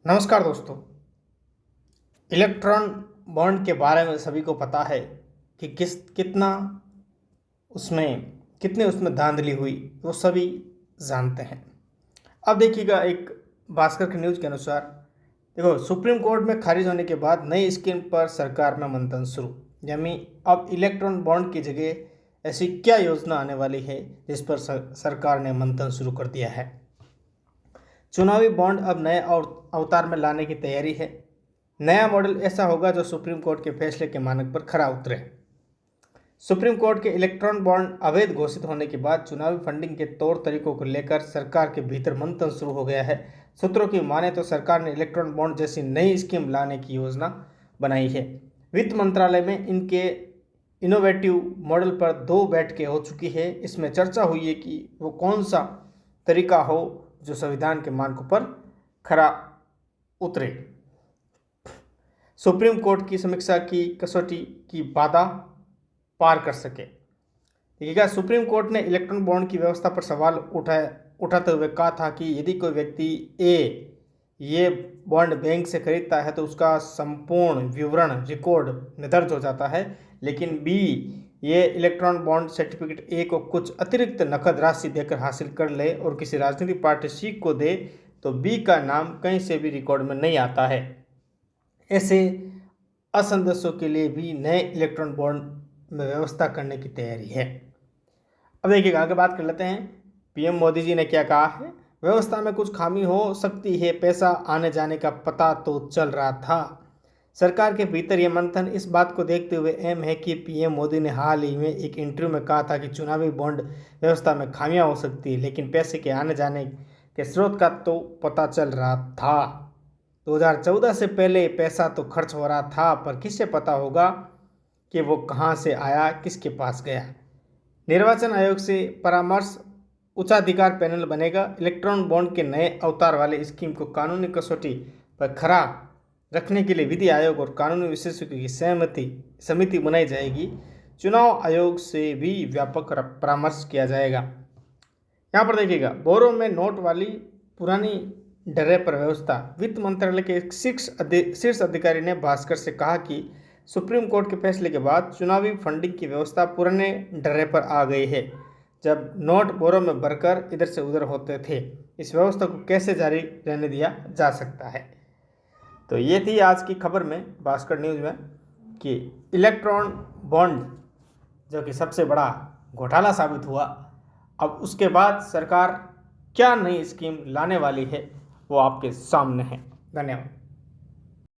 नमस्कार दोस्तों। Electron bond के बारे में सभी को पता है कि कितने उसमें धांधली हुई, वो सभी जानते हैं। अब देखिएगा, एक भास्कर की न्यूज़ के अनुसार देखो, सुप्रीम कोर्ट में खारिज होने के बाद नई स्कीम पर सरकार में मंथन शुरू। यानी अब इलेक्ट्रॉन बॉन्ड की जगह ऐसी क्या योजना आने वाली है जिस पर सरकार ने मंथन शुरू कर दिया है। चुनावी बॉन्ड अब नए अवतार में लाने की तैयारी है। नया मॉडल ऐसा होगा जो सुप्रीम कोर्ट के फैसले के मानक पर खरा उतरे। सुप्रीम कोर्ट के इलेक्ट्रॉन बॉन्ड अवैध घोषित होने के बाद चुनावी फंडिंग के तौर तरीकों को लेकर सरकार के भीतर मंथन शुरू हो गया है। सूत्रों की माने तो सरकार ने इलेक्ट्रॉन बॉन्ड जैसी नई स्कीम लाने की योजना बनाई है। वित्त मंत्रालय में इनके इनोवेटिव मॉडल पर 2 बैठकें हो चुकी है। इसमें चर्चा हुई है कि वो कौन सा तरीका हो जो संविधान के मानकों पर खरा उतरे। सुप्रीम कोर्ट की समीक्षा की कसौटी की बाधा पार कर सके। देखिएगा, सुप्रीम कोर्ट ने इलेक्ट्रॉन बॉन्ड की व्यवस्था पर सवाल उठाते हुए कहा था कि यदि कोई व्यक्ति ये बॉन्ड बैंक से खरीदता है तो उसका संपूर्ण विवरण रिकॉर्ड में दर्ज हो जाता है, लेकिन बी ये इलेक्ट्रॉन बॉन्ड सर्टिफिकेट ए को कुछ अतिरिक्त नकद राशि देकर हासिल कर ले और किसी राजनीतिक पार्टी सी को दे तो बी का नाम कहीं से भी रिकॉर्ड में नहीं आता है। ऐसे असंदेशों के लिए भी नए इलेक्ट्रॉन बॉन्ड में व्यवस्था करने की तैयारी है। अब देखिएगा, आगे बात कर लेते हैं। पीएम मोदी जी ने क्या कहा है। व्यवस्था में कुछ खामी हो सकती है, पैसा आने जाने का पता तो चल रहा था। सरकार के भीतर यह मंथन इस बात को देखते हुए अहम है कि पीएम मोदी ने हाल ही में एक इंटरव्यू में कहा था कि चुनावी बॉन्ड व्यवस्था में खामियां हो सकती है, लेकिन पैसे के आने जाने के स्रोत का तो पता चल रहा था। 2014 से पहले पैसा तो खर्च हो रहा था, पर किसे पता होगा कि वो कहां से आया, किसके पास गया। निर्वाचन आयोग से परामर्श उच्चाधिकार पैनल बनेगा। इलेक्ट्रॉन बॉन्ड के नए अवतार वाले स्कीम को कानूनी कसौटी पर खरा रखने के लिए विधि आयोग और कानूनी विशेषज्ञों की समिति बनाई जाएगी। चुनाव आयोग से भी व्यापक परामर्श किया जाएगा। यहाँ पर देखिएगा, बोरो में नोट वाली पुरानी डरे पर व्यवस्था। वित्त मंत्रालय के एक शीर्ष अधिकारी ने भास्कर से कहा कि सुप्रीम कोर्ट के फैसले के बाद चुनावी फंडिंग की व्यवस्था पुराने डरे पर आ गई है, जब नोट बोरो में भरकर इधर से उधर होते थे। इस व्यवस्था को कैसे जारी रहने दिया जा सकता है। तो ये थी आज की खबर में, भास्कर न्यूज़ में, कि इलेक्ट्रॉन बॉन्ड जो कि सबसे बड़ा घोटाला साबित हुआ, अब उसके बाद सरकार क्या नई स्कीम लाने वाली है वो आपके सामने है। धन्यवाद।